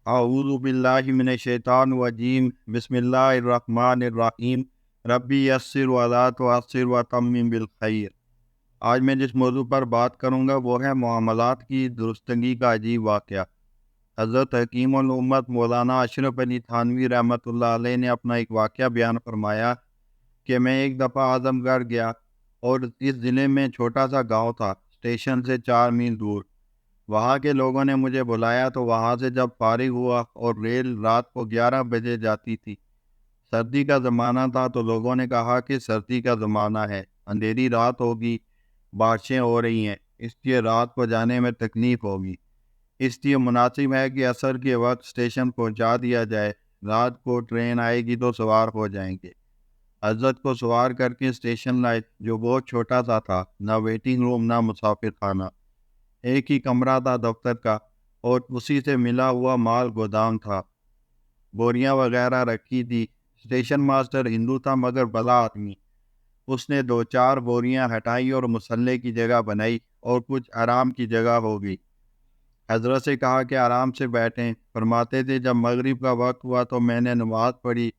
اعوذ باللہ من الشیطان الرجیم بسم اللہ الرحمن الرحیم ربی یسر ولا تعسر وتمم بالخیر۔ آج میں جس موضوع پر بات کروں گا وہ ہے معاملات کی درستگی کا عجیب واقعہ۔ حضرت حکیم الامت مولانا اشرف علی تھانوی رحمۃ اللہ علیہ نے اپنا ایک واقعہ بیان فرمایا کہ میں ایک دفعہ اعظم گڑھ گیا اور اس ضلع میں چھوٹا سا گاؤں تھا، اسٹیشن سے 4 میل دور۔ وہاں کے لوگوں نے مجھے بلایا تو وہاں سے جب فارغ ہوا اور ریل رات کو 11 بجے جاتی تھی، سردی کا زمانہ تھا تو لوگوں نے کہا کہ سردی کا زمانہ ہے، اندھیری رات ہوگی، بارشیں ہو رہی ہیں، اس لیے رات کو جانے میں تکلیف ہوگی، اس لیے مناسب ہے کہ عصر کے وقت اسٹیشن پہنچا دیا جائے، رات کو ٹرین آئے گی تو سوار ہو جائیں گے۔ حضرت کو سوار کر کے اسٹیشن لائے، جو بہت چھوٹا سا تھا، نہ ویٹنگ روم نہ مسافر خانہ، ایک ہی کمرہ تھا دفتر کا، اور اسی سے ملا ہوا مال گودام تھا، بوریاں وغیرہ رکھی تھی۔ اسٹیشن ماسٹر ہندو تھا مگر بھلا آدمی، اس نے 2 4 بوریاں ہٹائی اور مسلح کی جگہ بنائی اور کچھ آرام کی جگہ ہو گئی۔ حضرت سے کہا کہ آرام سے بیٹھیں۔ فرماتے تھے جب مغرب کا وقت ہوا تو میں نے نماز پڑھی،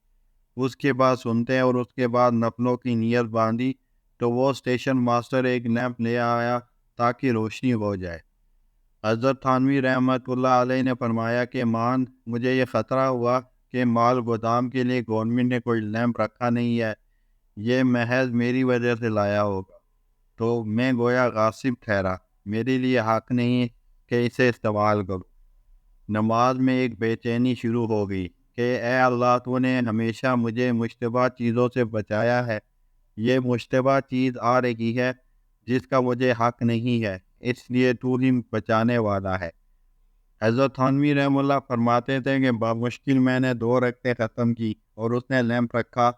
اس کے بعد سنتے اور اس کے بعد نفلوں کی نیت باندھی تو وہ اسٹیشن ماسٹر ایک لیمپ لے آیا تاکہ روشنی ہو جائے۔ حضرت تھانوی رحمۃ اللہ علیہ نے فرمایا کہ مجھے یہ خطرہ ہوا کہ مال گودام کے لیے گورنمنٹ نے کوئی لیمپ رکھا نہیں ہے، یہ محض میری وجہ سے لایا ہوگا، تو میں گویا غاصب ٹھہرا، میرے لیے حق نہیں کہ اسے استعمال کروں۔ نماز میں ایک بے چینی شروع ہو گئی کہ اے اللہ، تو نے ہمیشہ مجھے مشتبہ چیزوں سے بچایا ہے، یہ مشتبہ چیز آ رہی ہے جس کا مجھے حق نہیں ہے، اس لیے تو ہی بچانے والا ہے۔ حضرت تھانوی رحمہ اللہ فرماتے تھے کہ بمشکل میں نے 2 رکعتیں ختم کی اور اس نے لیمپ رکھا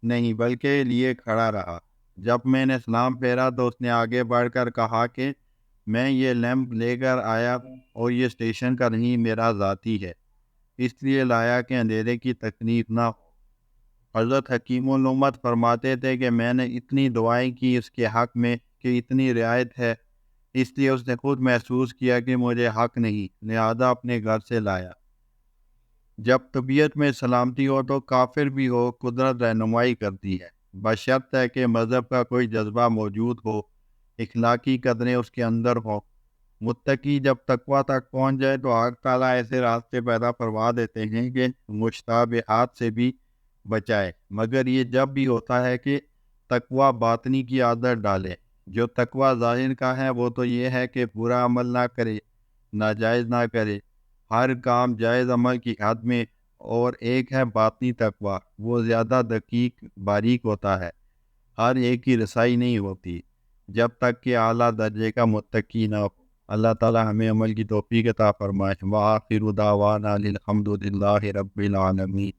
نہیں بلکہ لیے کھڑا رہا۔ جب میں نے سلام پھیرا تو اس نے آگے بڑھ کر کہا کہ میں یہ لیمپ لے کر آیا اور یہ اسٹیشن کا نہیں، میرا ذاتی ہے، اس لیے لایا کہ اندھیرے کی تکلیف نہ ہو۔ حضرت حکیم الامت فرماتے تھے کہ میں نے اتنی دعائیں کی اس کے حق میں کہ اتنی رعایت ہے، اس لیے اس نے خود محسوس کیا کہ مجھے حق نہیں، لہذا اپنے گھر سے لایا۔ جب طبیعت میں سلامتی ہو تو کافر بھی ہو قدرت رہنمائی کرتی ہے، بشرط ہے کہ مذہب کا کوئی جذبہ موجود ہو، اخلاقی قدریں اس کے اندر ہوں۔ متقی جب تقویٰ تک پہنچ جائے تو حق تعالیٰ ایسے راستے پیدا فرما دیتے ہیں کہ مشتبہات سے بھی بچائے، مگر یہ جب بھی ہوتا ہے کہ تقویٰ باطنی کی عادت ڈالے۔ جو تقویٰ ظاہر کا ہے وہ تو یہ ہے کہ برا عمل نہ کرے، ناجائز نہ کرے، ہر کام جائز عمل کی حد میں، اور ایک ہے باطنی تقویٰ، وہ زیادہ دقیق باریک ہوتا ہے، ہر ایک کی رسائی نہیں ہوتی جب تک کہ اعلیٰ درجے کا متقی نہ ہو۔ اللہ تعالی ہمیں عمل کی توفیق عطا فرمائے۔ وآخر دعوانا الحمد للہ رب العالمین۔